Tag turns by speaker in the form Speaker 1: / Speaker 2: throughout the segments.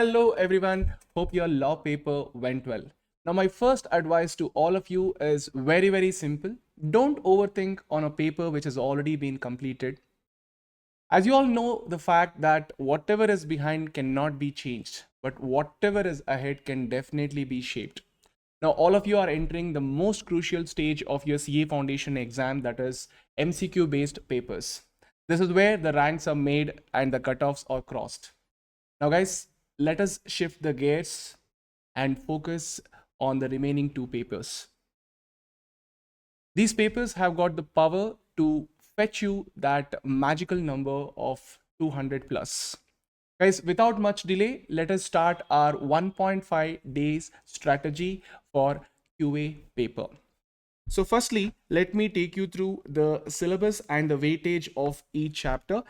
Speaker 1: Hello everyone, hope your law paper went well. Now my first advice to all of you is very simple. Don't overthink on a paper which has already been completed. As you all know, the fact that whatever is behind cannot be changed, but whatever is ahead can definitely be shaped. Now all of you are entering the most crucial stage of your CA Foundation exam, that is MCQ based papers. This is where the ranks are made and the cutoffs are crossed. Now, guys, let us shift the gears and focus on the remaining two papers. These papers have got the power to fetch you that magical number of 200 plus. Guys, without much delay, let us start our 1.5 days strategy for QA paper. So firstly, let me take you through the syllabus and the weightage of each chapter.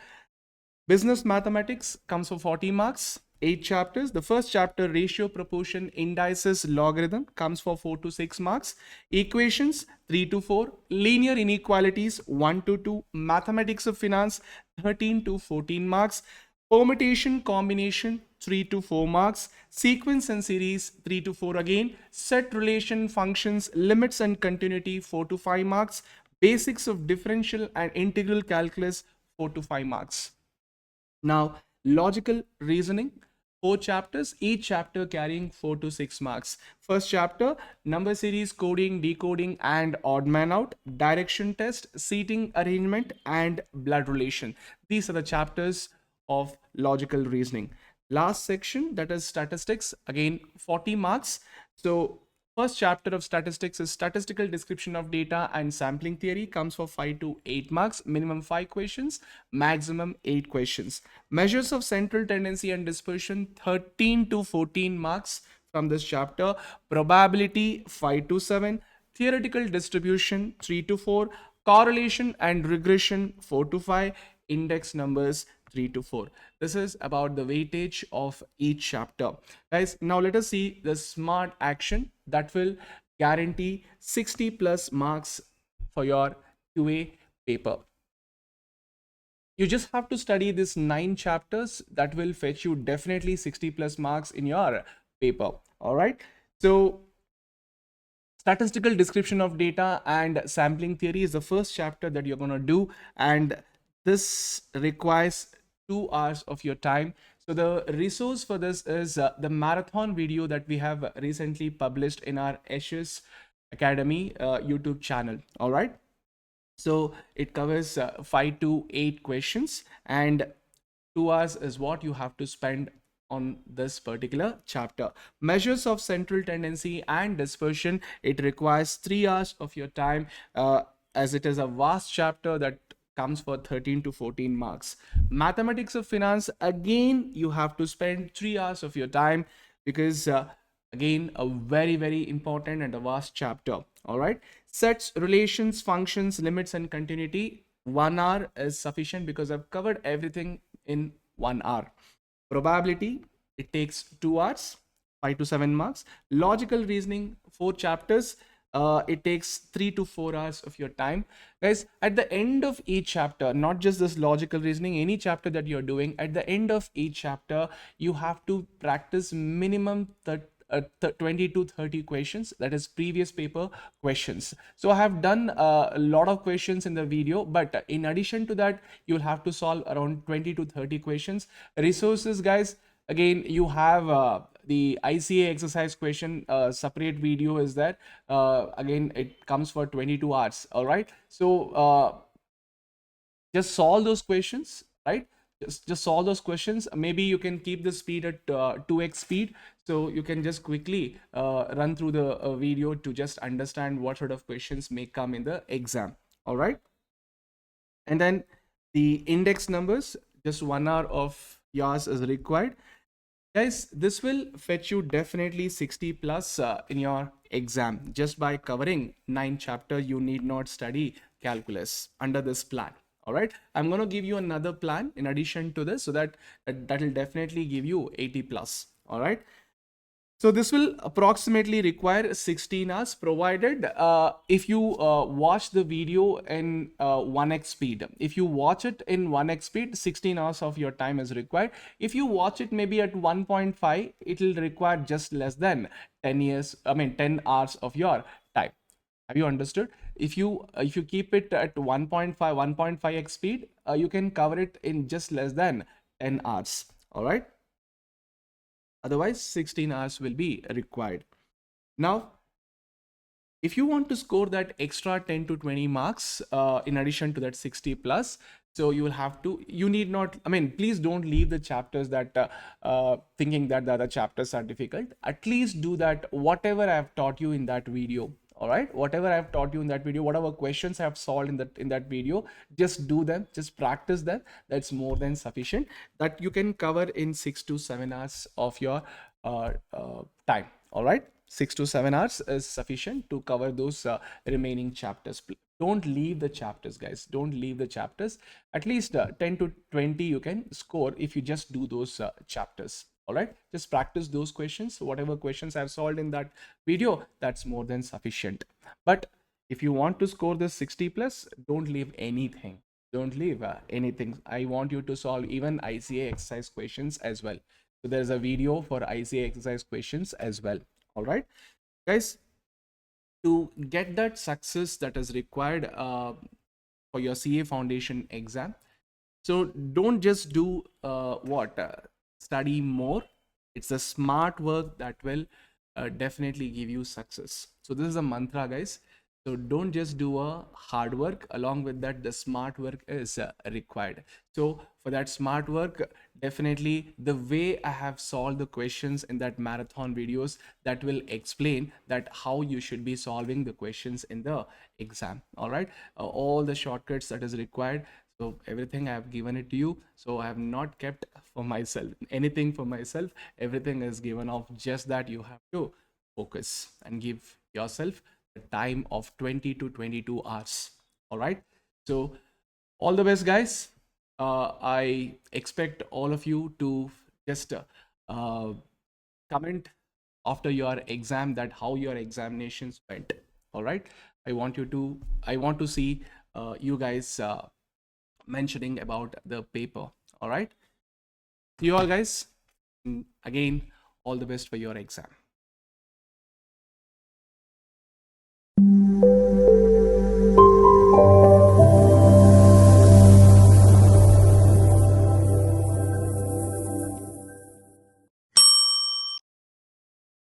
Speaker 1: Business mathematics comes for 40 marks, 8 chapters. The first chapter, ratio, proportion, indices, logarithm, comes for 4 to 6 marks. Equations, 3 to 4. Linear inequalities, 1 to 2. Mathematics of finance, 13 to 14 marks. Permutation, combination, 3 to 4 marks. Sequence and series, 3 to 4 again. Set, relation, functions, limits and continuity, 4 to 5 marks. Basics of differential and integral calculus, 4 to 5 marks. Now, logical reasoning, 4 chapters, each chapter carrying 4 to 6 marks. First chapter, number series, coding, decoding, and odd man out, direction test, seating arrangement, and blood relation. These are the chapters of logical reasoning. Last section, that is statistics, again 40 marks. So first chapter of statistics is statistical description of data and sampling theory, comes for 5 to 8 marks, minimum 5 questions, maximum 8 questions. Measures of central tendency and dispersion, 13 to 14 marks from this chapter. Probability, 5 to 7. Theoretical distribution, 3 to 4. Correlation and regression, 4 to 5. Index numbers, 3 to 4. This is about the weightage of each chapter. Guys, now let us see the smart action that will guarantee 60 plus marks for your QA paper. You just have to study these 9 chapters that will fetch you definitely 60 plus marks in your paper. All right. So statistical description of data and sampling theory is the first chapter that you're going to do, and this requires 2 hours of your time. So the resource for this is the marathon video that we have recently published in our Yeshas Academy YouTube channel. All right. So it covers 5 to 8 questions, and 2 hours is what you have to spend on this particular chapter. Measures of central tendency and dispersion, it requires 3 hours of your time, as it is a vast chapter that comes for 13 to 14 marks. Mathematics of finance, again you have to spend 3 hours of your time, because again a very important and a vast chapter. All right. Sets, relations, functions, limits, and continuity, 1 hour is sufficient because I've covered everything in 1 hour. Probability, it takes 2 hours, 5 to 7 marks. Logical reasoning, 4 chapters, it takes 3 to 4 hours of your time. Guys, at the end of each chapter, not just this logical reasoning, any chapter that you're doing, at the end of each chapter you have to practice minimum 20 to 30 questions, that is previous paper questions. So I have done a lot of questions in the video, but in addition to that you'll have to solve around 20 to 30 questions. Resources, guys, again you have the ICA exercise question, separate video is there. Again it comes for 22 hours. All right. So just solve those questions, right? Just solve those questions. Maybe you can keep the speed at 2x speed, so you can just quickly run through the video to just understand what sort of questions may come in the exam. All right. And then the index numbers, just 1 hour of yours is required. Guys, this will fetch you definitely 60 plus in your exam just by covering 9 chapters. You need not study calculus under this plan. All right. I'm going to give you another plan in addition to this, so that will definitely give you 80 plus. All right. So this will approximately require 16 hours, provided if you watch the video in 1x speed. If you watch it in 1x speed, 16 hours of your time is required. If you watch it maybe at 1.5, it will require just less than 10 hours of your time. Have you understood? If you keep it at 1.5 1.5x speed, you can cover it in just less than 10 hours. All right. Otherwise, 16 hours will be required. Now, if you want to score that extra 10 to 20 marks in addition to that 60 plus, so you will have to, you need not, I mean, please don't leave the chapters that thinking that the other chapters are difficult. At least do that whatever I have taught you in that video. All right, whatever I have taught you in that video, whatever questions I have solved in that video, just do them, just practice them. That's more than sufficient, that you can cover in 6 to 7 hours of your time. All right, 6 to 7 hours is sufficient to cover those remaining chapters. Don't leave the chapters, guys. Don't leave the chapters. At least 10 to 20 you can score if you just do those chapters. All right, just practice those questions. Whatever questions I've solved in that video, that's more than sufficient. But if you want to score this 60 plus, don't leave anything. Don't leave anything. I want you to solve even ICA exercise questions as well. So there's a video for ICA exercise questions as well. All right, guys, to get that success that is required for your CA Foundation exam, so don't just do study more. It's the smart work that will definitely give you success. So this is a mantra, guys. So don't just do a hard work. Along with that, the smart work is required. So for that smart work, definitely the way I have solved the questions in that marathon videos, that will explain that how you should be solving the questions in the exam. All right, all the shortcuts that is required. So everything I have given it to you. So I have not kept for myself anything for myself. Everything is given off, just that you have to focus and give yourself the time of 20 to 22 hours. All right, so all the best, guys. I expect all of you to just comment after your exam that how your examinations went. All right, I want to see you guys mentioning about the paper. All right, see you all, guys. Again, all the best for your exam.